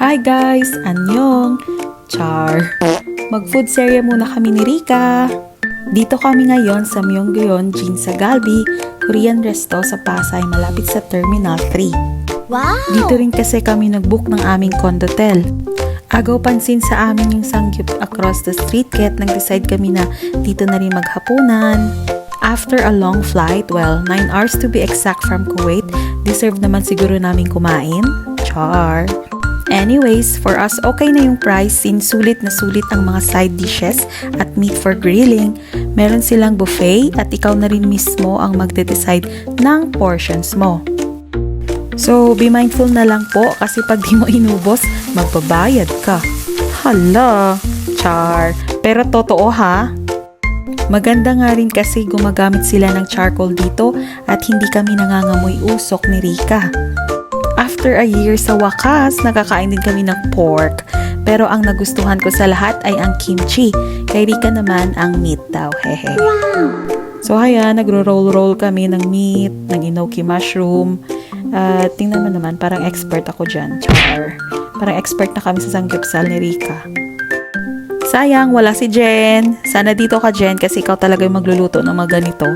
Hi guys! Annyeong! Char! Mag-food serye muna kami ni Rika. Dito kami ngayon sa Myeonggeon Jinsagalbi, Korean resto sa Pasay malapit sa Terminal 3. Wow! Dito rin kasi kami nag-book ng aming condotel. Agaw pansin sa amin yung sangyup across the street ket nag-decide kami na dito na rin maghapunan. After a long flight, 9 hours to be exact from Kuwait, deserve naman siguro namin kumain. Char! Anyways, for us okay na yung price since sulit na sulit ang mga side dishes at meat for grilling. Meron silang buffet at ikaw na rin mismo ang magde-decide ng portions mo. So, be mindful na lang po kasi pag di mo inubos, magbabayad ka. Hala! Char! Pero totoo ha? Maganda nga rin kasi gumagamit sila ng charcoal dito at hindi kami nangangamoy usok ni Rika. After a year sa wakas, nakakain din kami ng pork. Pero ang nagustuhan ko sa lahat ay ang kimchi. Kay Rika naman ang meat daw. Hehe. So ayan, nagro-roll-roll kami ng meat, ng enoki mushroom. Tingnan mo naman, parang expert ako dyan. Char. Parang expert na kami sa sanggupsal ni Rika. Sayang, wala si Jen. Sana dito ka, Jen, kasi ikaw talaga yung magluluto ng mga ganito.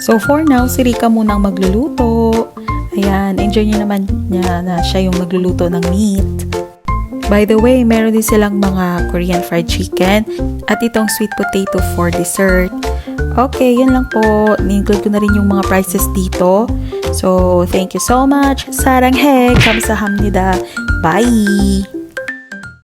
So for now, si Rika munang magluluto. Ayan, enjoy niyo naman niya na siya yung magluluto ng meat. By the way, meron din silang mga Korean fried chicken at itong sweet potato for dessert. Okay, yun lang po. Ni-include ko na rin yung mga prices dito. So, thank you so much. Sarangheg! Kamsahamnida! Bye!